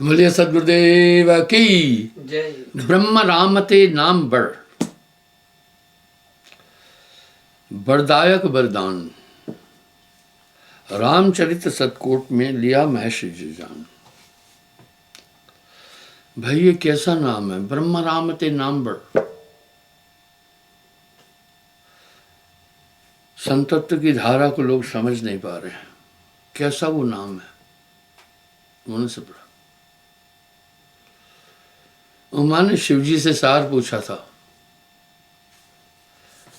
बोलिए सदगुरुदेव की जय। ब्रह्म रामते नाम बड़ बरदायक वरदान रामचरित सतकोट में लिया महेश जी जान। भाई ये कैसा नाम है, ब्रह्म रामते नाम बड़। संतत्व की धारा को लोग समझ नहीं पा रहे हैं, कैसा वो नाम है। उन्होंने से पढ़ा, उमा ने शिव जी से सार पूछा था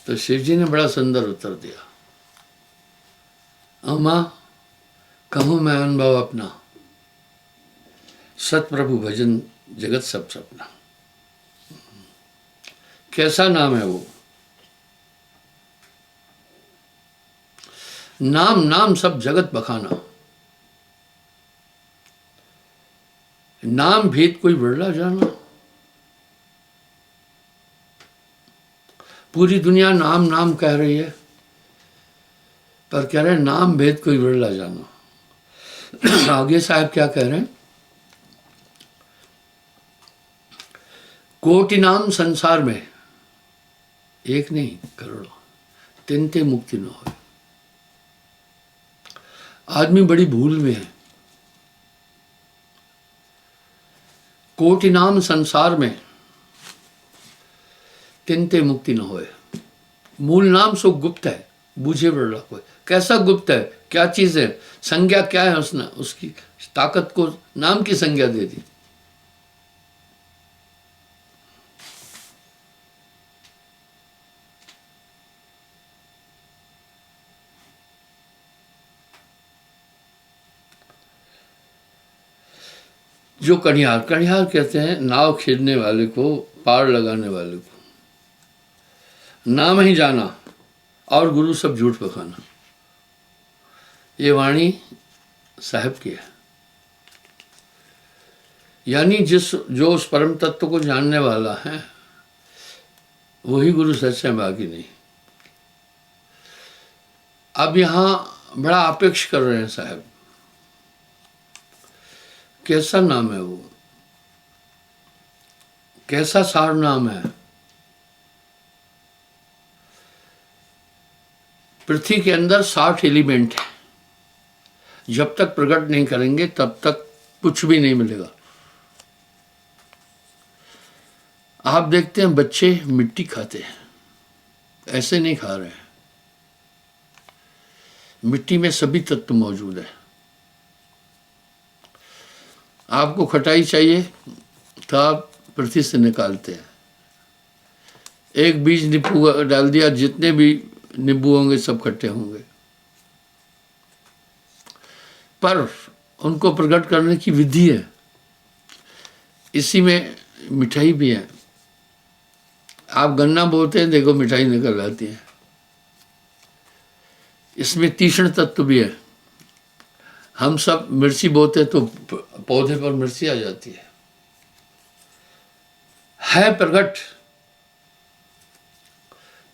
तो शिव जी ने बड़ा सुंदर उत्तर दिया, उमा कहूँ मैं अनुभव अपना, सतप्रभु भजन जगत सब सपना। कैसा नाम है वो, नाम नाम सब जगत बखाना। नाम भेद कोई बिरला जाना। पूरी दुनिया नाम नाम कह रही है, पर कह रहे हैं नाम भेद कोई बिरला जाना। आगे साहब क्या कह रहे हैं, कोटि नाम संसार में, एक नहीं करोड़ों, तिनते मुक्ति न हो। आदमी बड़ी भूल में है। कोटि नाम संसार में, तिनते मुक्ति न होए। मूल नाम सो गुप्त है, बूझे बिरला कोई। कैसा गुप्त है, क्या चीज है, संज्ञा क्या है उसने, उसकी ताकत को नाम की संज्ञा दे दी। जो कनिहार, कनिहार कहते हैं नाव खेदने वाले को, पार लगाने वाले को। नाम ही जाना और गुरु सब झूठ बखाना। ये वाणी साहब की है। यानी जो उस परम तत्व को जानने वाला है वही गुरु सच है, बाकी नहीं। अब यहां बड़ा अपेक्ष कर रहे हैं साहब, कैसा नाम है वो, कैसा सार नाम है। पृथ्वी के अंदर 60 एलिमेंट है, जब तक प्रकट नहीं करेंगे तब तक कुछ भी नहीं मिलेगा। आप देखते हैं बच्चे मिट्टी खाते हैं, ऐसे नहीं खा रहे हैं। मिट्टी में सभी तत्व मौजूद है। आपको खटाई चाहिए तो आप पृथ्वी से निकालते हैं, एक बीज नींबू डाल दिया, जितने भी नींबू होंगे सब खट्टे होंगे। पर उनको प्रकट करने की विधि है, इसी में मिठाई भी है। आप गन्ना बोते हैं, देखो मिठाई निकल आती है। इसमें तीक्ष्ण तत्व भी है। हम सब मिर्ची बोते तो पौधे पर मिर्ची आ जाती है प्रकट,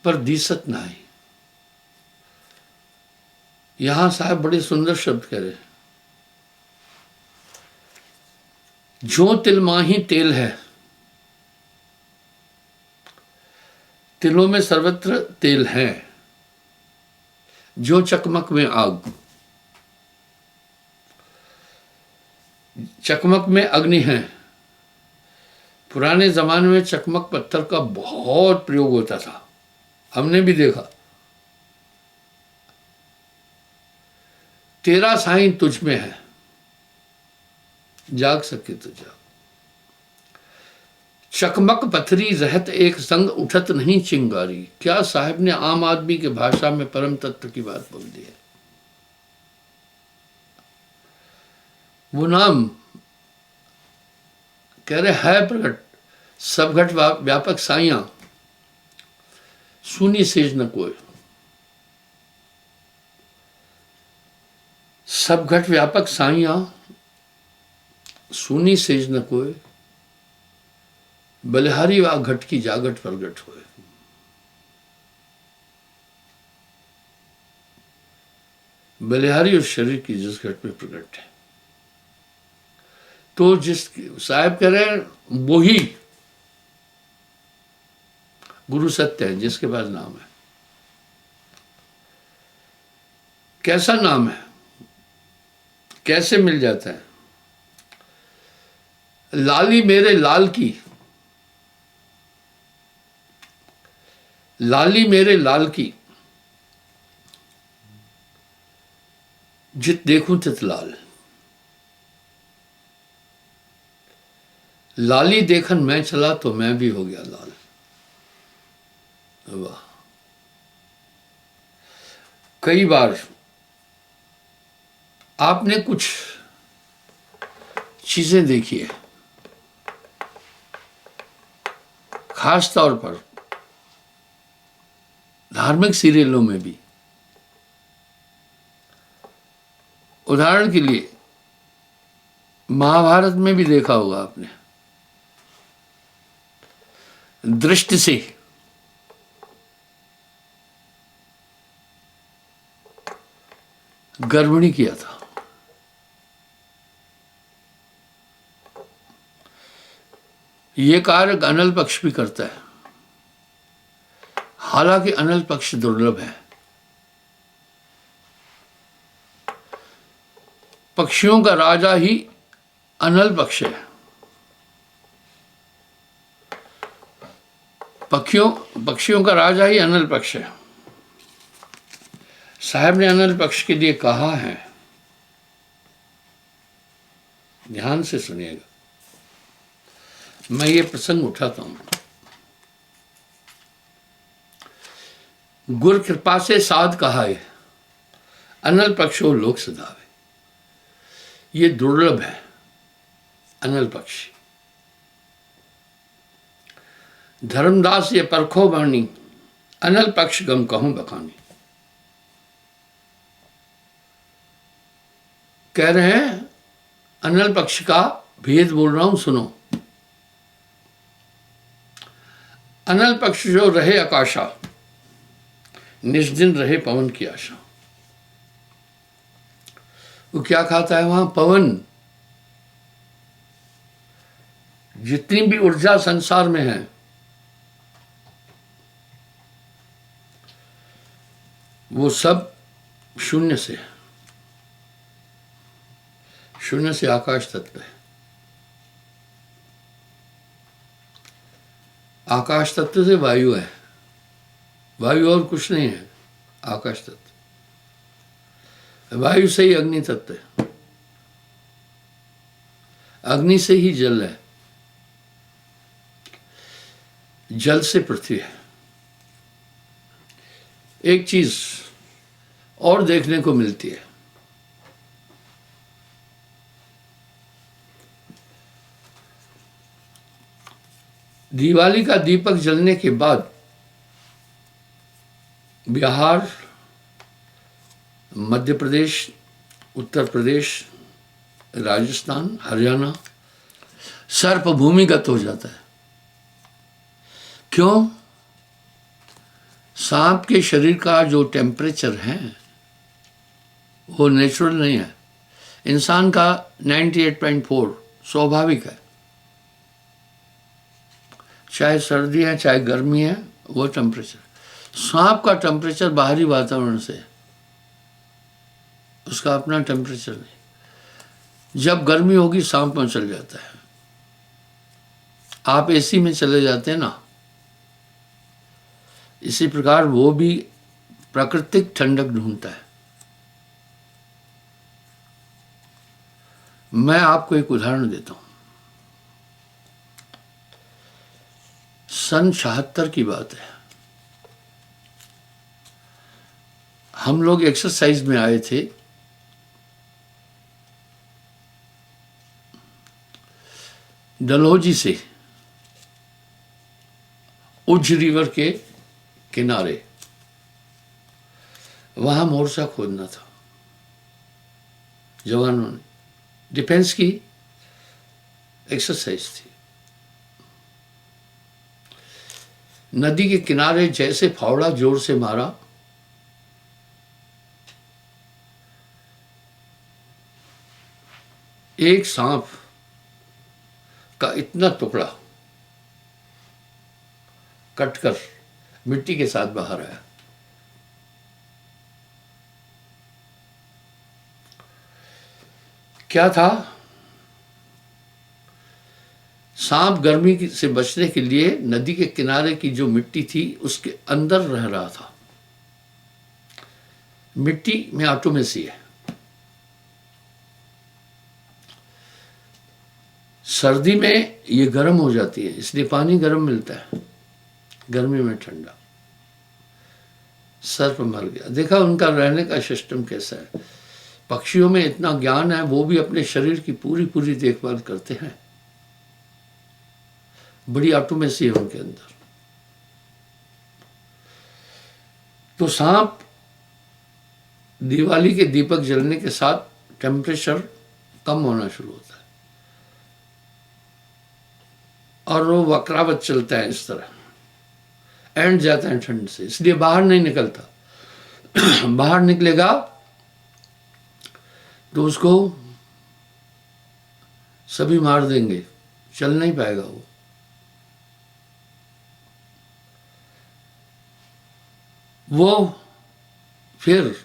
पर दिसत नहीं। यहां साहब बड़े सुंदर शब्द कह रहे, जो तिल माही तेल है, तिलों में सर्वत्र तेल है, जो चकमक में आग, चकमक में अग्नि है। पुराने जमाने में चकमक पत्थर का बहुत प्रयोग होता था, हमने भी देखा। तेरा साईं तुझ में है, जाग सके तो जाग। चकमक पथरी रहत एक संग, उठत नहीं चिंगारी। क्या साहब ने आम आदमी के भाषा में परम तत्व की बात बोल दी है। वो नाम कह रहे है प्रकट, सब घट व्यापक साइया, सुनी सेज न कोई। सब घट व्यापक साइया, सुनी सेज न कोई। बलिहारी वा घट की जागट प्रगट होए। बलिहारी उस शरीर की जिस घट में प्रकट है। तो जिस साहब कह रहे हैं वो ही गुरु सत्य है जिसके पास नाम है। कैसा नाम है, कैसे मिल जाता है? लाली मेरे लाल की, लाली मेरे लाल की, जित देखूं तित लाल। लाली देखन मैं चला तो मैं भी हो गया लाल। वाह। कई बार आपने कुछ चीजें देखी है, खास तौर पर धार्मिक सीरियलों में भी। उदाहरण के लिए महाभारत में भी देखा होगा आपने, दृष्टि से गर्भिणी किया था। ये कार्य अनल पक्ष भी करता है, हालांकि अनल पक्ष दुर्लभ है। पक्षियों का राजा ही अनल पक्ष है। पक्षियों का राजा ही अनल पक्ष है। साहब ने अनल पक्ष के लिए कहा है, ध्यान से सुनिएगा, मैं ये प्रसंग उठाता हूं। गुर कृपा से साध कहा है, अनल पक्षो लोक सदावे। ये दुर्लभ है अनल पक्ष। धर्मदास ये परखो बाणी, अनल पक्ष गम कहूं बखानी। कह रहे हैं अनल पक्ष का भेद बोल रहा हूं, सुनो। अनल पक्ष जो रहे आकाशा, निष्दिन रहे पवन की आशा। वो क्या खाता है वहां? पवन। जितनी भी ऊर्जा संसार में है, वो सब शून्य से है। शून्य से आकाश तत्व है। आकाश तत्व से वायु है, वायु और कुछ नहीं है। आकाश तत्व, वायु से ही अग्नि तत्व है, अग्नि से ही जल है, जल से पृथ्वी है। एक चीज और देखने को मिलती है, दिवाली का दीपक जलने के बाद बिहार, मध्य प्रदेश, उत्तर प्रदेश, राजस्थान, हरियाणा सर्प भूमिगत हो जाता है। क्यों? सांप के शरीर का जो टेम्परेचर है वो नेचुरल नहीं है। इंसान का 98.4 स्वाभाविक है। चाहे सर्दी है चाहे गर्मी है, वो टेम्परेचर। सांप का टेम्परेचर बाहरी वातावरण से है, उसका अपना टेम्परेचर नहीं। जब गर्मी होगी सांप में चल जाता है। आप एसी में चले जाते हैं ना, इसी प्रकार वो भी प्राकृतिक ठंडक ढूंढता है। मैं आपको एक उदाहरण देता हूं। सन 76 की बात है, हम लोग एक्सरसाइज में आए थे। डलहौजी से उज्ज रिवर के किनारे, वहां मोर्चा खोदना था। जवानों ने, डिफेंस की एक्सरसाइज थी। नदी के किनारे जैसे फावड़ा जोर से मारा, एक सांप का इतना टुकड़ा कटकर मिट्टी के साथ बाहर आया। क्या था? सांप गर्मी से बचने के लिए नदी के किनारे की जो मिट्टी थी उसके अंदर रह रहा था। मिट्टी में ऑटोमेसी है। सर्दी में ये गर्म हो जाती है, इसलिए पानी गर्म मिलता है, गर्मी में ठंडा। सर्प मर गया। देखा उनका रहने का सिस्टम कैसा है। पक्षियों में इतना ज्ञान है, वो भी अपने शरीर की पूरी पूरी देखभाल करते हैं। बड़ी ऑटोमेसी है उनके अंदर। तो सांप दिवाली के दीपक जलने के साथ टेम्परेचर कम होना शुरू होता है और वो वक्रावत चलता है इस तरह, एंड जाता है ठंड से, इसलिए बाहर नहीं निकलता। बाहर निकलेगा तो उसको सभी मार देंगे, चल नहीं पाएगा वो फिर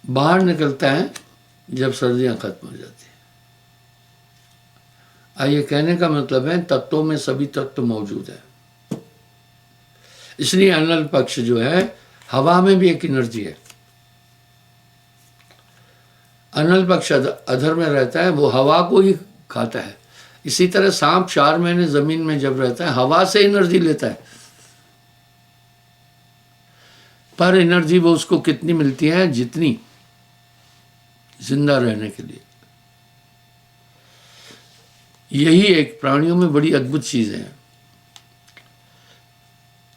बाहर निकलता है जब सर्दियां खत्म हो जाती है। आइए, कहने का मतलब है तत्वों में सभी तत्व मौजूद है। इसलिए अनल पक्ष जो है, हवा में भी एक एनर्जी है। अनल पक्ष अधर में रहता है, वो हवा को ही खाता है। इसी तरह सांप 4 महीने जमीन में जब रहता है, हवा से एनर्जी लेता है, पर एनर्जी वो उसको कितनी मिलती है? जितनी जिंदा रहने के लिए। यही एक प्राणियों में बड़ी अद्भुत चीज है।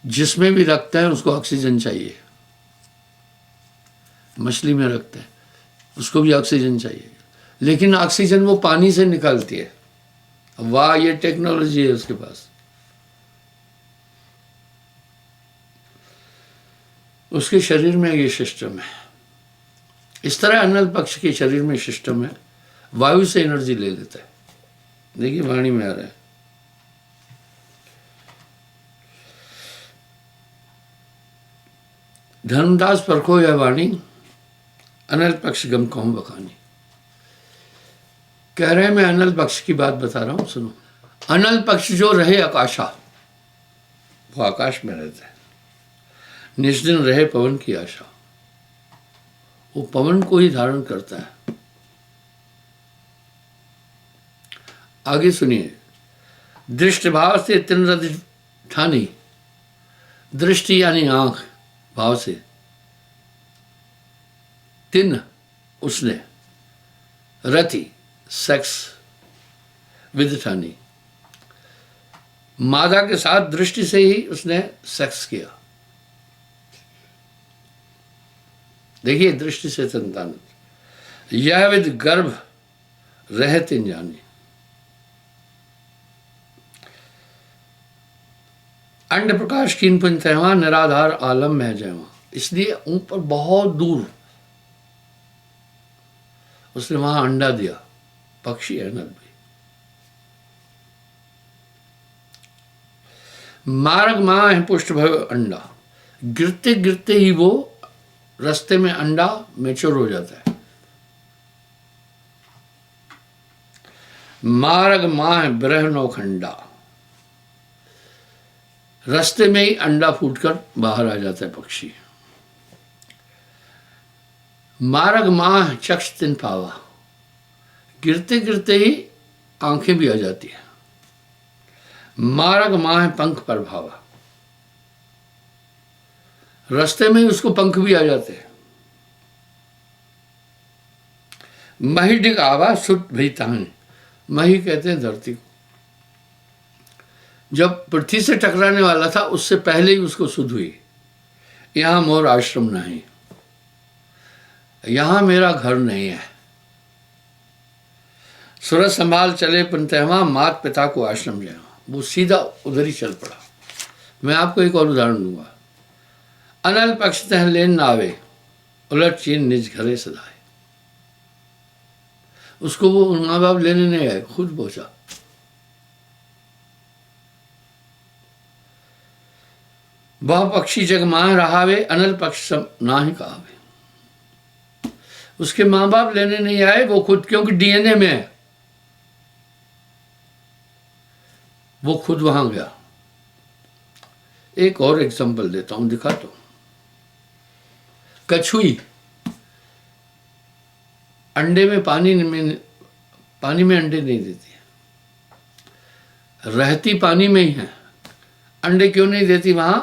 जिसमें भी रखते हैं उसको ऑक्सीजन चाहिए। मछली में रखते हैं, उसको भी ऑक्सीजन चाहिए, लेकिन ऑक्सीजन वो पानी से निकालती है। वाह, ये टेक्नोलॉजी है उसके पास। उसके शरीर में ये सिस्टम है। इस तरह अनल पक्ष के शरीर में सिस्टम है, वायु से एनर्जी ले लेता है। देखिए वाणी में आ रहा है, धर्मदास परखो यह वाणी, अनल पक्ष गम कहूं बखानी। कह रहे हैं मैं अनल पक्ष की बात बता रहा हूं, सुनो। अनल पक्ष जो रहे आकाशा, वो आकाश में रहता है। निष्दिन रहे पवन की आशा, वो पवन को ही धारण करता है। आगे सुनिए। दृष्टि भाव से तीन रति ठानी, दृष्टि यानी आंख, भाव से तीन उसने, रति सेक्स विद ठानी, मादा के साथ दृष्टि से ही उसने सेक्स किया। देखिए, दृष्टि से संतान, यह विद गर्भ रह तीन जानी। अंड प्रकाश कीन पंचवा, निराधार आलम में जयवा। इसलिए ऊपर बहुत दूर उसने वहां अंडा दिया। पक्षी है नर भाई। मार्ग मां है पुष्ट भव अंडा, गिरते गिरते ही वो रास्ते में अंडा मैच्योर हो जाता है। मार्ग मां है ब्रह नौखंडा, रास्ते में ही अंडा फूटकर बाहर आ जाता है पक्षी। मार्ग मां चक्ष तिन पावा, गिरते गिरते ही आंखें भी आ जाती है। मार्ग मां पंख पर भावा, रास्ते में ही उसको पंख भी आ जाते हैं। मही डिग आवा सुट भई तान, मही कहते हैं धरती को। जब पृथ्वी से टकराने वाला था उससे पहले ही उसको सुध हुई, यहां मोर आश्रम नहीं, यहां मेरा घर नहीं है। सूरज संभाल चले पंतहवा, मात पिता को आश्रम जाए। वो सीधा उधर ही चल पड़ा। मैं आपको एक और उदाहरण दूंगा। अनल पक्ष तह लेन नावे, उलट चीन निज घरे सदाए। उसको वो माँ बाप लेने नहीं आए, खुद पहुंचा। वह पक्षी जग माँ रहावे, अनल पक्ष सम ना ही कहावे। उसके माँ बाप लेने नहीं आए, वो खुद, क्योंकि डीएनए में है, वो खुद वहां गया। एक और एग्जांपल देता हूं, दिखाता हूं। कछुई अंडे में पानी में अंडे नहीं देती है, रहती पानी में ही है। अंडे क्यों नहीं देती? वहां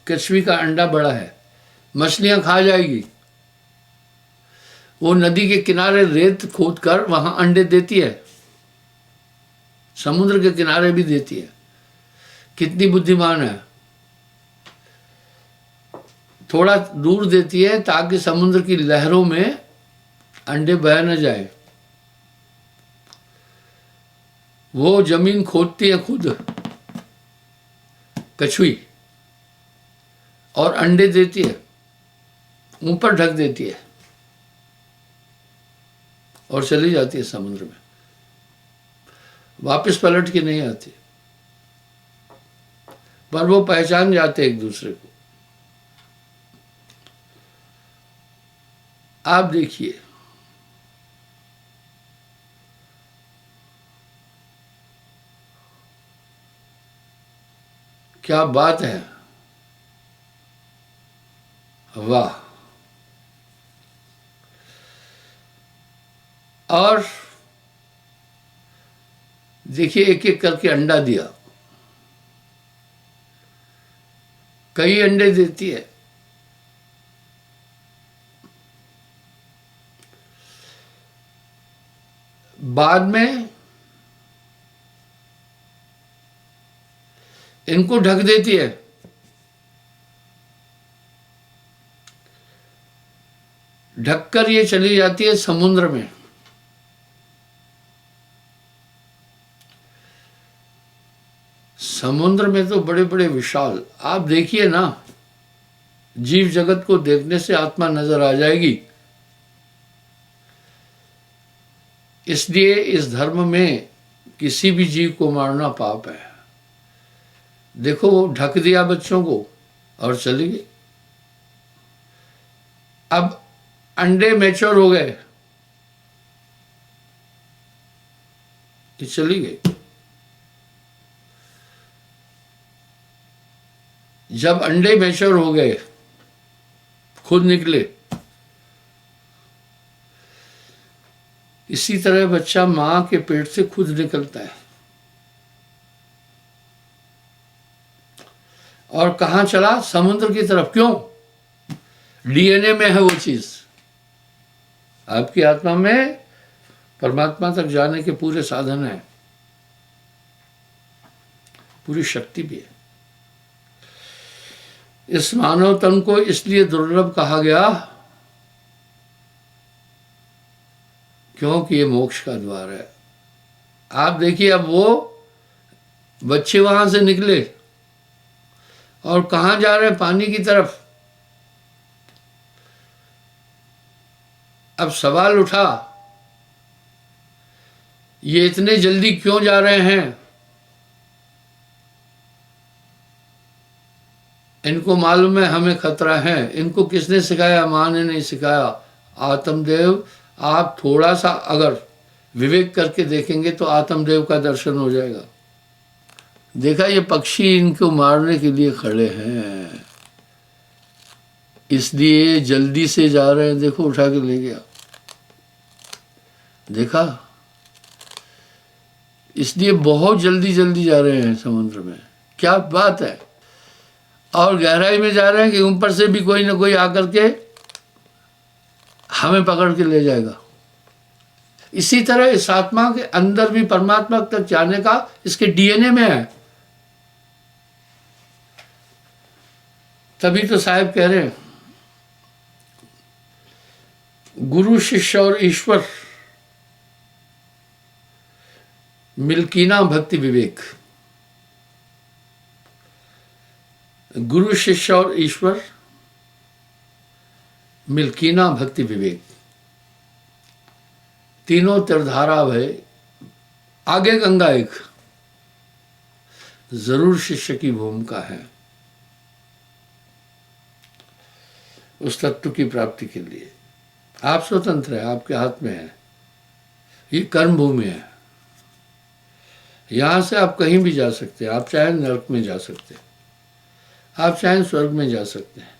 कछुई का अंडा बड़ा है, मछलियां खा जाएगी। वो नदी के किनारे रेत खोद कर वहां अंडे देती है, समुद्र के किनारे भी देती है। कितनी बुद्धिमान है। थोड़ा दूर देती है ताकि समुद्र की लहरों में अंडे बह न जाए। वो जमीन खोदती है खुद, कछुई, और अंडे देती है, ऊपर ढक देती है और चली जाती है समुद्र में, वापस पलट के नहीं आती। पर वो पहचान जाते एक दूसरे को। आप देखिए, क्या बात है, वाह। और देखिए, एक एक करके अंडा दिया, कई अंडे देती है। बाद में इनको ढक देती है। ढककर ये चली जाती है समुद्र में। समुद्र में तो बड़े बड़े विशाल, आप देखिए ना, जीव जगत को देखने से आत्मा नजर आ जाएगी। इसलिए इस धर्म में किसी भी जीव को मारना पाप है। देखो, वो ढक दिया बच्चों को और चली गई। अब अंडे मैच्योर हो गए, ये चली गई। जब अंडे मैच्योर हो गए, खुद निकले। इसी तरह बच्चा मां के पेट से खुद निकलता है। और कहां चला? समुद्र की तरफ। क्यों? डीएनए में है वो चीज। आपकी आत्मा में परमात्मा तक जाने के पूरे साधन है, पूरी शक्ति भी है। इस मानव तन को इसलिए दुर्लभ कहा गया क्योंकि ये मोक्ष का द्वार है। आप देखिए, अब वो बच्चे वहां से निकले और कहां जा रहे हैं? पानी की तरफ। अब सवाल उठा, ये इतने जल्दी क्यों जा रहे हैं? इनको मालूम है हमें खतरा है। इनको किसने सिखाया? मां ने नहीं सिखाया, आत्मदेव। आप थोड़ा सा अगर विवेक करके देखेंगे तो आत्मदेव का दर्शन हो जाएगा। देखा, ये पक्षी इनको मारने के लिए खड़े हैं, इसलिए जल्दी से जा रहे हैं। देखो, उठा के ले गया। देखा, इसलिए बहुत जल्दी जल्दी जा रहे हैं समुद्र में। क्या बात है। और गहराई में जा रहे हैं कि ऊपर से भी कोई ना कोई आकर के हमें पकड़ के ले जाएगा। इसी तरह इस आत्मा के अंदर भी परमात्मा तक जाने का इसके डीएनए में है। तभी तो साहब कह रहे हैं, गुरु शिष्य और ईश्वर मिल्कीना भक्ति विवेक। गुरु शिष्य और ईश्वर मिल्कीना भक्ति विवेक। तीनों तीरधारा भय आगे गंगा एक जरूर शिष्य की भूमिका है उस तत्व की प्राप्ति के लिए। आप स्वतंत्र है, आपके हाथ में है, ये कर्म भूमि है। यहां से आप कहीं भी जा सकते हैं। आप चाहे नरक में जा सकते हैं, आप चाहे स्वर्ग में जा सकते हैं,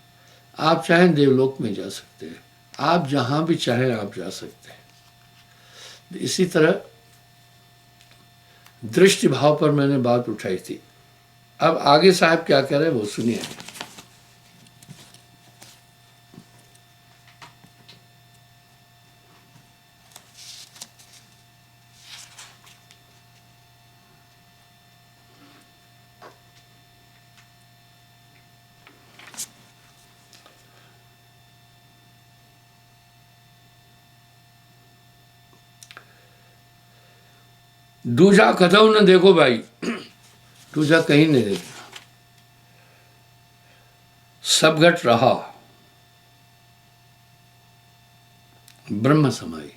आप चाहे देवलोक में जा सकते हैं, आप जहां भी चाहें आप जा सकते हैं। इसी तरह दृष्टि भाव पर मैंने बात उठाई थी। अब आगे साहब क्या कह रहे हैं वो सुनिए। दूजा कथऊ न देखो भाई, दूजा कहीं नहीं देखा, सब घट रहा ब्रह्म समाई।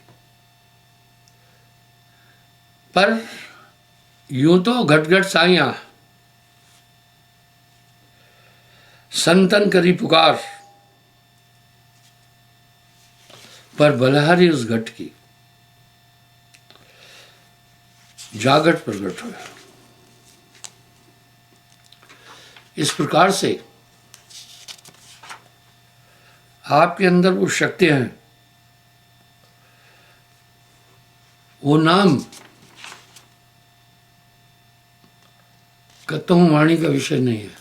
पर यूं तो घट घट साइया संतन करी पुकार, पर बलहारी उस घट की जागट प्रकट हो। इस प्रकार से आपके अंदर वो शक्ति है, वो नाम कतहु वाणी का विषय नहीं है।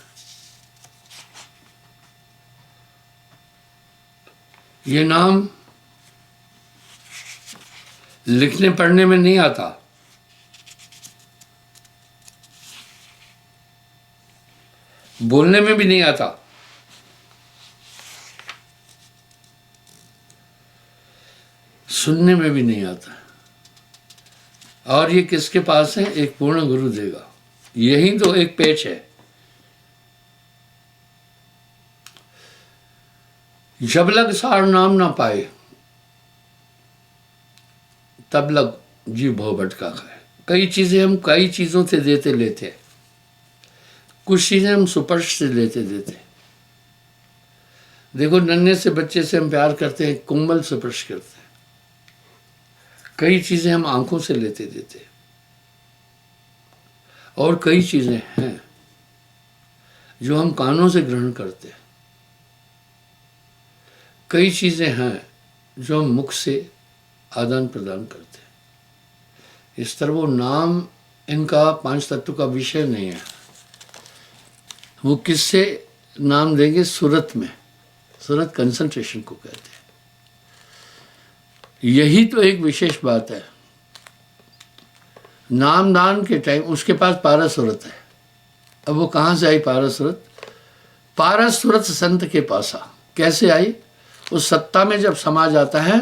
ये नाम लिखने पढ़ने में नहीं आता, बोलने में भी नहीं आता, सुनने में भी नहीं आता। और ये किसके पास है? एक पूर्ण गुरु देगा। यही तो एक पेच है। जब लग सार नाम ना पाए तब लग जीव भव भटका खाए। कई चीजें हम कई चीजों से देते लेते हैं, कुछ चीजें हम स्पर्श से लेते देते। देखो नन्हे से बच्चे से हम प्यार करते हैं, कोमल स्पर्श करते हैं। कई चीजें हम आंखों से लेते देते, और कई चीजें हैं जो हम कानों से ग्रहण करते हैं। कई चीजें हैं जो हम मुख से आदान प्रदान करते हैं। इस तरह वो नाम इनका पांच तत्व का विषय नहीं है। वो किससे नाम देंगे? सूरत में। सूरत कंसंट्रेशन को कहते हैं। यही तो एक विशेष बात है। नामदान के टाइम उसके पास पारस सूरत है। अब वो कहाँ से आई पारस सूरत? पारस सूरत संत के पास आ। कैसे आई? उस सत्ता में जब समा जाता है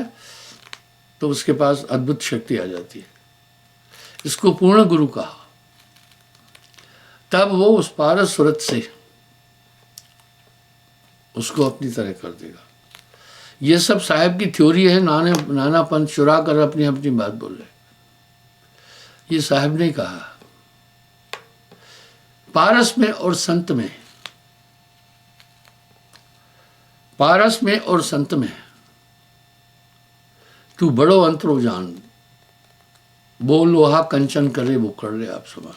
तो उसके पास अद्भुत शक्ति आ जाती है। इसको पूर्ण गुरु कहा। तब वो उस पारस सूरत से उसको अपनी तरह कर देगा। ये सब साहब की थ्योरी है। नाना पंथ चुरा कर अपनी अपनी बात बोल रहे। ये साहब ने कहा। पारस में और संत में, पारस में और संत में तू बड़ो अंतरो जान, वो लोहा कंचन करे वो कर ले आप समान।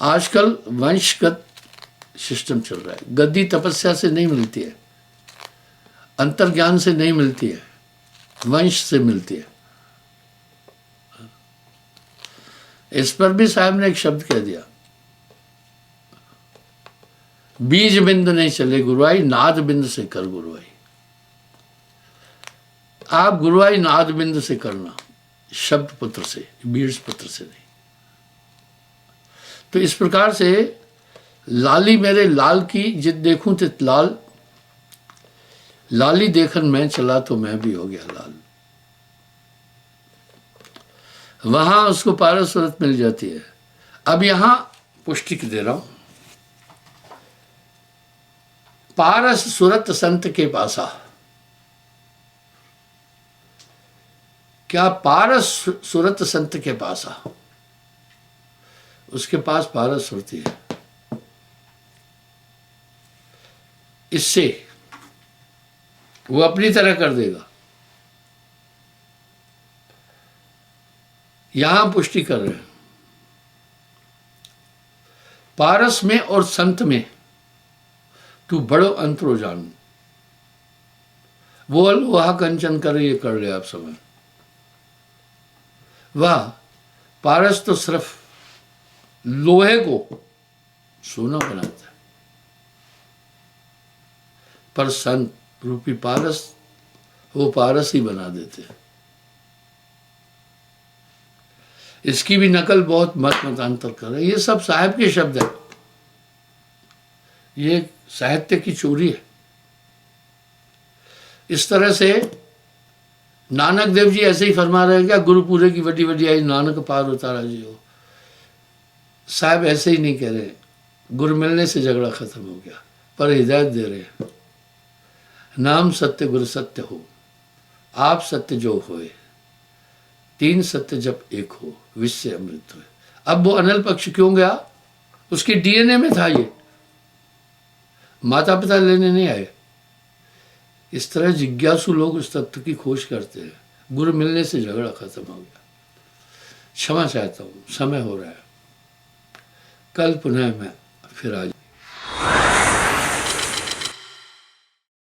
आजकल वंशगत सिस्टम चल रहा है। गद्दी तपस्या से नहीं मिलती है, अंतर्ज्ञान से नहीं मिलती है, वंश से मिलती है। इस पर भी साहब ने एक शब्द कह दिया, बीज बिंद नहीं चले गुरुआई, नाद बिंद से कर गुरुआई। आप गुरुआई नाद बिंद से करना, शब्द पत्र से, बीज पत्र से नहीं। तो इस प्रकार से लाली मेरे लाल की जित देखूं तित लाल, लाली देखन मैं चला तो मैं भी हो गया लाल। वहां उसको पारस सूरत मिल जाती है। अब यहां पुष्टि दे रहा हूं। पारस सूरत संत के पासा, क्या पारस सुरत संत के पास आ, उसके पास पारस सुरती है। इससे वो अपनी तरह कर देगा। यहां पुष्टि कर रहे हैं, पारस में और संत में तू बड़ो अंतरो जान। वो लोहा कंचन करे ये कर ले आप समझ। वाह, पारस तो सिर्फ लोहे को सोना बनाता है, पर संत रूपी पारस वो पारस ही बना देते हैं। इसकी भी नकल बहुत मतांतर कर रहे। ये सब साहब के शब्द है, ये साहित्य की चोरी है। इस तरह से नानक देव जी ऐसे ही फरमा रहे हैं क्या, गुरुपुरे की वड्डी वड्डी आई नानक पार उतारा जी हो। साहब ऐसे ही नहीं कह रहे, गुरु मिलने से झगड़ा खत्म हो गया, पर हिदायत दे रहे हैं, नाम सत्य गुरु सत्य हो, आप सत्य जो होए, तीन सत्य जब एक हो, विश्व से अमृत हुए। अब वो अनल पक्ष क्यों गया, उसके डीएनए में था ये, माता पिता लेने नहीं आए। इस तरह जिज्ञासु लोग उस तत्व की खोज करते हैं। गुरु मिलने से झगड़ा खत्म हो गया। क्षमा चाहता हूँ, समय हो रहा है, कल पुनः मैं फिर आ